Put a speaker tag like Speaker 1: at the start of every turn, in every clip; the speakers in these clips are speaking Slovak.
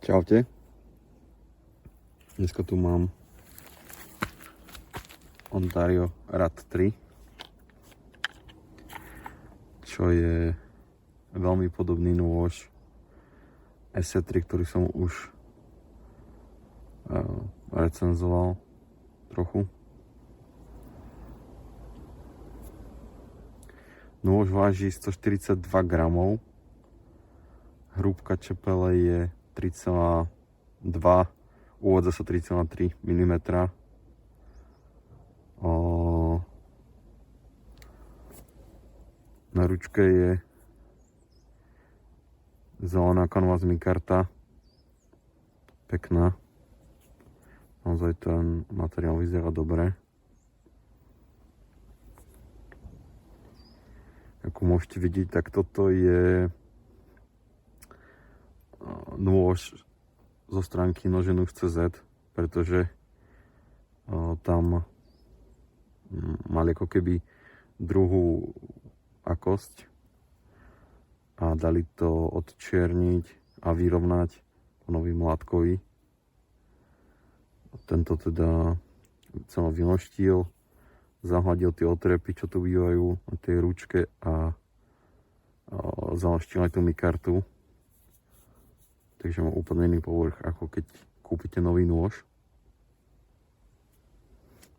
Speaker 1: Čaute. Dneska tu mám Ontario Rad 3, čo je veľmi podobný nôž SC3, ktorý som už recenzoval trochu. Nôž váži 142 gramov, hrúbka čepele je 3,2, uvádza sa 3,3 mm. Na ručke je zelená kanvas mikarta, pekná, naozaj ten materiál vyzerá dobre. Ako môžete vidieť, tak toto je nôž zo stránky Noženůž.cz, pretože tam mali ako keby druhú akosť a dali to odčierniť a vyrovnať po novým látkovi. Tento teda celý vynoštil, zahladil tie otrepy, čo tu bývajú na tej ručke a založtil aj tú mikartu. Takže má úplne iný povrch, ako keď kúpite nový nôž.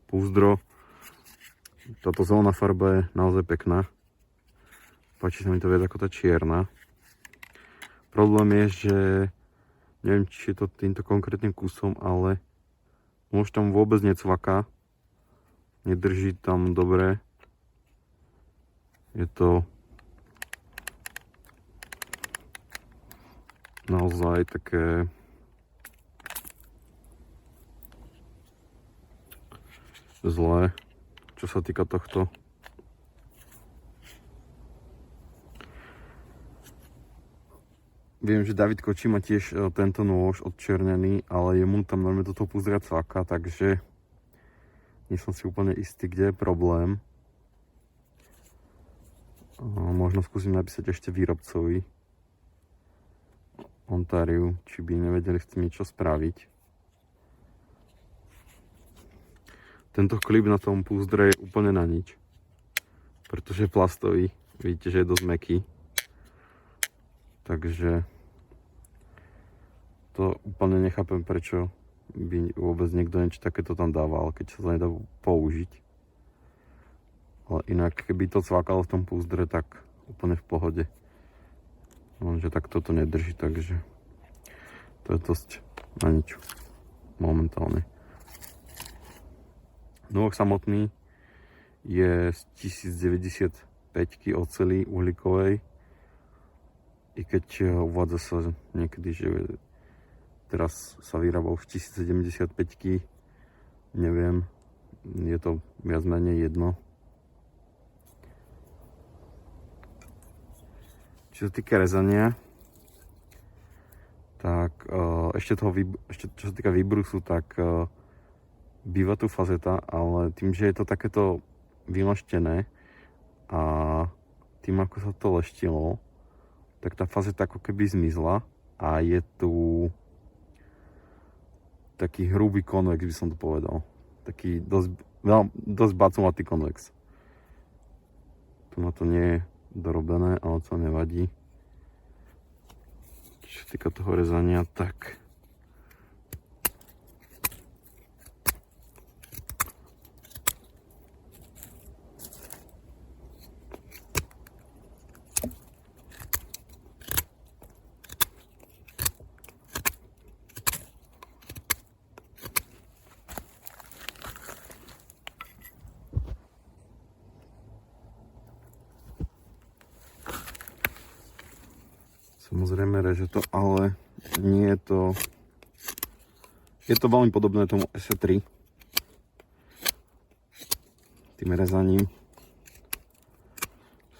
Speaker 1: Púzdro. Táto zelená farba je naozaj pekná. Páči sa mi to viac ako tá čierna. Problém je, že neviem, či je to týmto konkrétnym kusom, ale nôž tam vôbec necvaká. Nedrží tam dobre. Je to naozaj také zlé, čo sa týka tohto. Viem, že David Kočí má tiež tento nôž odčernený, ale jemu tam normálne do toho púzdra cvaká, takže nie som si úplne istý, kde je problém. Možno skúsim napísať ešte výrobcovi Ontariu, či by nevedeli s tým niečo spraviť. Tento klip na tom púzdre je úplne na nič, pretože je plastový. Vidíte, že je dosť mäkký. Takže to úplne nechápem, prečo by vôbec niekto niečo takéto tam dával, keď sa to nedá použiť. Ale inak, keby to cvákalo v tom púzdre, tak úplne v pohode. Lenže tak toto nedrží, takže to je dosť na nič momentálne. Nôž samotný je z 1095 oceli uhlíkovej, i keď uvádza sa niekedy, že teraz sa vyrába už 1075, neviem, je to viac menej jedno. Čo sa týka rezania, tak ešte čo sa týka výbrusu, tak býva tu fazeta, ale tým, že je to takéto vymaštené a tým, ako sa to leštilo, tak tá fazeta ako keby zmizla a je tu taký hrubý konvex, by som to povedal. Taký dosť bacomatý konvex. Tu na to nie je dorobené, ale to nevadí. Čo sa týka toho rezania, tak samozrejme reže to, ale nie je to... Je to veľmi podobné tomu SC3. Tým rezaním.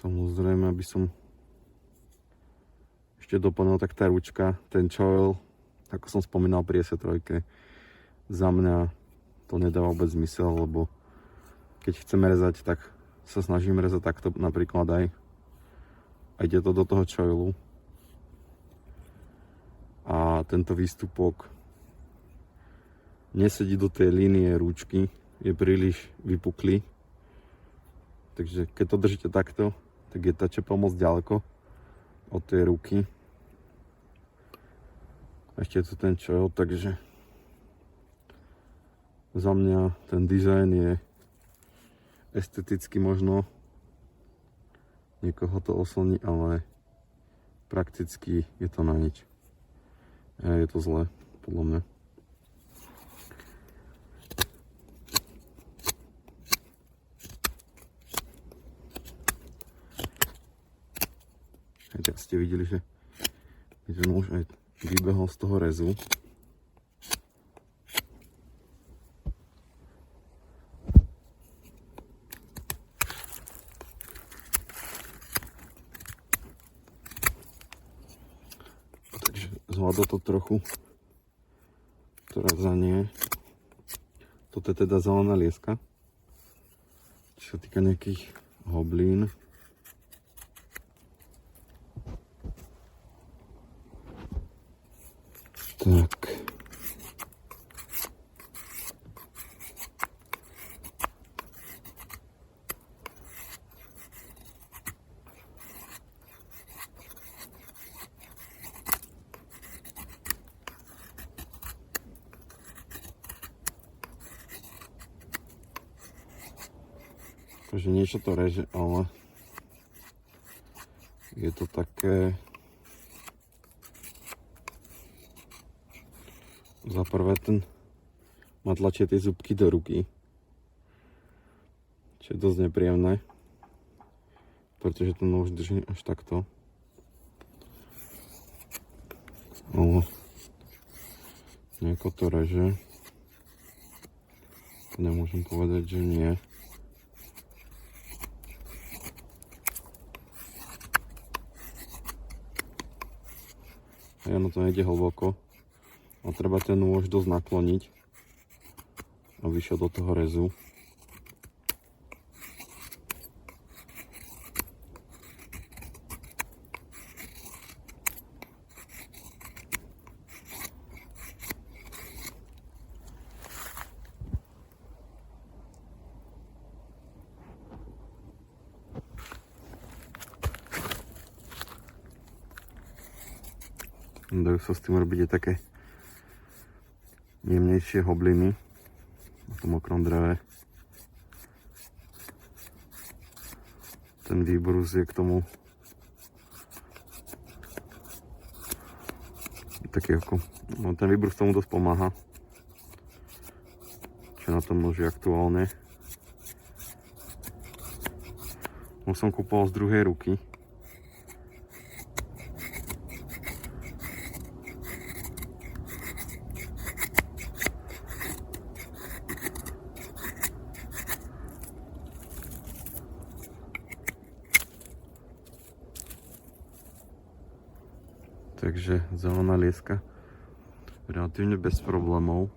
Speaker 1: Samozrejme, aby som ešte doplnil, tak tá ručka, ten choil, ako som spomínal pri SC3, za mňa to nedáva vôbec zmysel, lebo keď chceme rezať, tak sa snažím rezať takto napríklad aj. A ide to do toho choilu. A tento výstupok nesedí do tej línie rúčky, je príliš vypuklý. Takže keď to držíte takto, tak je tá čepa moc ďaleko od tej ruky. Ešte je tu ten čojo, takže za mňa ten dizajn je esteticky možno niekoho to oslní, ale prakticky je to na nič. Je to zlé, podľa mňa. Teraz ste videli, že ten nôž aj vybehol z toho rezu. Takže zvládol to trochu razanie. Toto je teda zelená lieska. Čo sa týka nejakých hoblín. Tak. Takže niečo to reže, ale je to také. Za prvé ten má tlačie tie zubky do ruky, čo je dosť nepríjemné, pretože ten nôž drží až takto. Ale nejako to reže. Nemôžem povedať, že nie. A ono to nejde hlboko. A treba ten nôž dosť nakloniť, aby išiel do toho rezu. Dajú sa s tým robiť aj také jemnejšie hobliny na tom mokrom dreve. Ten výbrus je k tomu taký ako, no ten výbrus tomu dosť pomáha, čo na tom noži aktuálne. Už som kúpoval z druhej ruky. Takže zelená lieska relatívne bez problémov.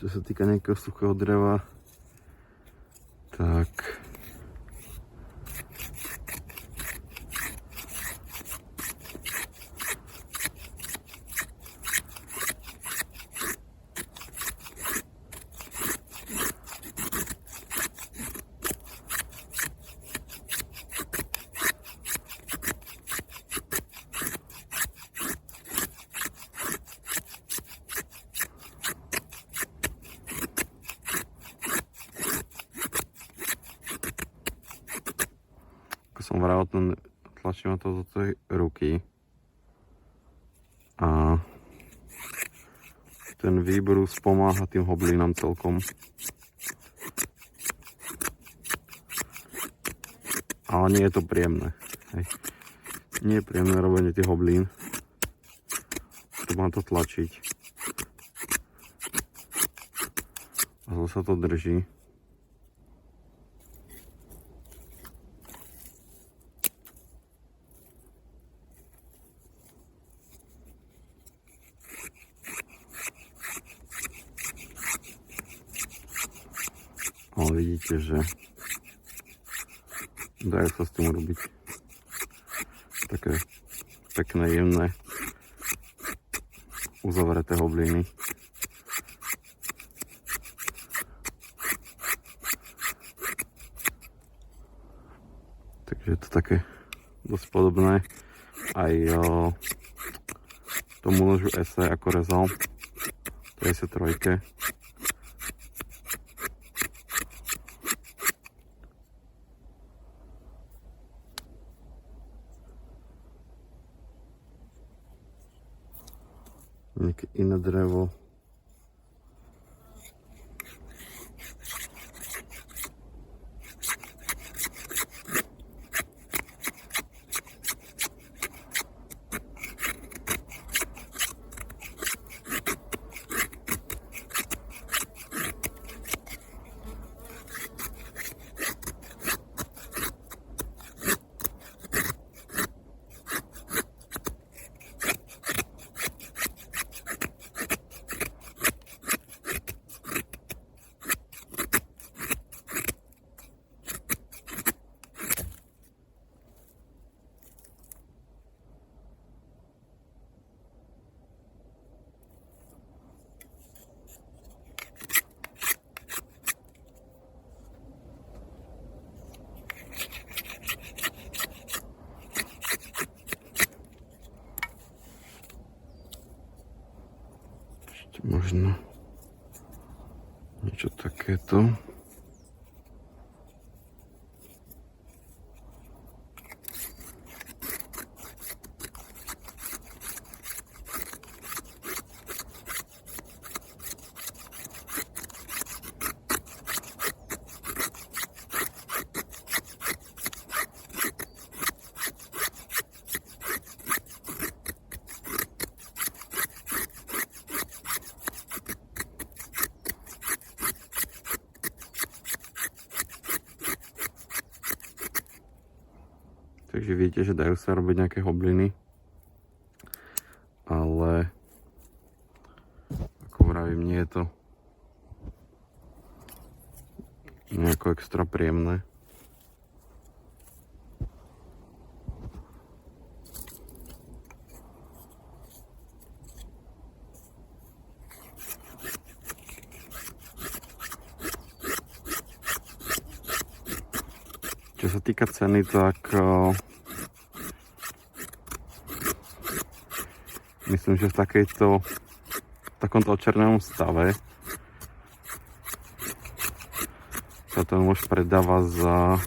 Speaker 1: Čo sa týka nejakého suchého dreva, tak som vral, ten tlačím to do tej ruky a ten výbrus pomáha tým hoblinám celkom. Ale nie je to príjemné. Hej. Nie je príjemné robenie tých hoblín. Treba to tlačiť. A zase to drží. Ale vidíte, že dajú sa s tým robiť také pekné, jemné, uzavreté hobliny. Takže je to také dosť podobné aj tomu nožu SE, ako rezal to SE3. Nejaké iné drevo. Možno niečo takéto. Takže viete, že dajú sa robiť nejaké hobliny, ale ako vravím, nie je to nejako extra príjemné. Čo sa týka ceny, tak myslím, že v takomto očernenom stave sa ten nôž predáva za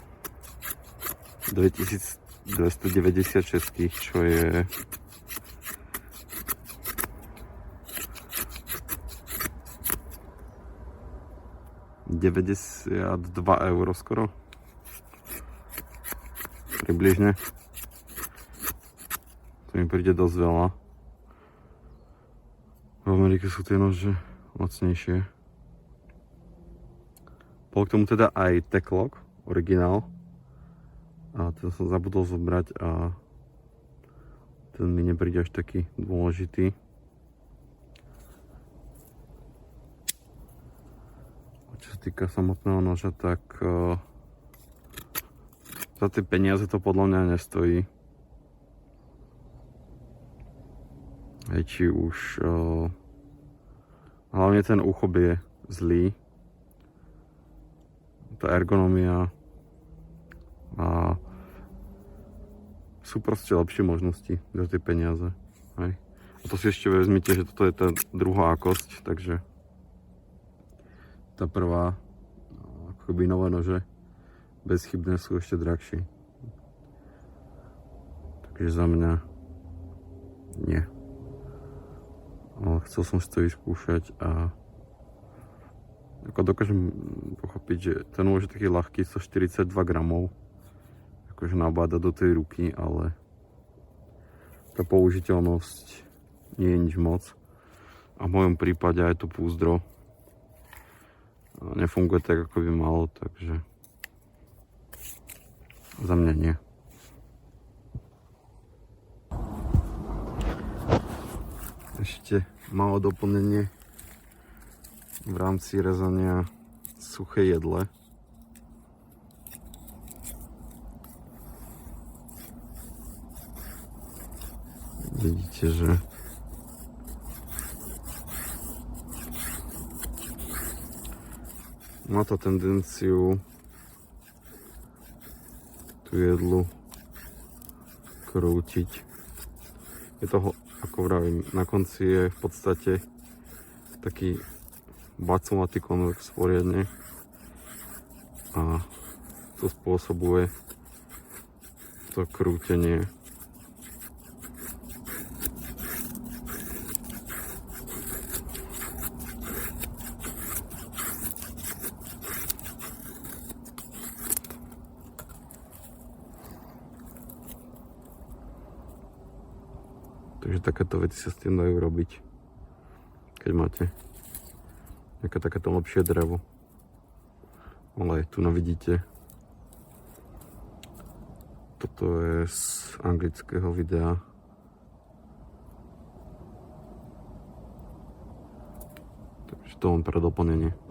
Speaker 1: 2296, čo je €92 skoro. Približne. To mi príde dosť veľa. V Amerike sú tie nože lacnejšie. Bol k tomu teda aj Tek-Lok, originál. A ten som zabudol zobrať a ten mi nepríde až taký dôležitý. A čo sa týka samotného noža, tak za tie peniaze to podľa mňa nestojí. Aj či už hlavne ten úchop je zlý. Tá ergonomia a sú proste lepšie možnosti za tie peniaze. Hej. A to si ešte vezmite, že toto je tá druhá kosť, takže tá prvá, akoby nové nože bezchybné sú ešte drahšie. Takže za mňa nie. Ale chcel som si to vyskúšať a ako dokážem pochopiť, že ten nôž je taký ľahký, 142 gramov, akože nabáda do tej ruky, ale tá použiteľnosť nie je nič moc. A v mojom prípade aj to púzdro nefunguje tak, ako by malo, takže za mňa nie. Ešte malo doplnenie v rámci rezania suché jedle. vidíte, že má to tendenciu tú jedlu krútiť. Je toho, ako vravím, na konci je v podstate taký bacomatý konvex poriadne a to spôsobuje to krútenie. Takže takéto veci sa s tým dajú robiť, keď máte nejaké takéto lepšie drevo. Ale tu vidíte, toto je z anglického videa. Takže to len pre doplnenie.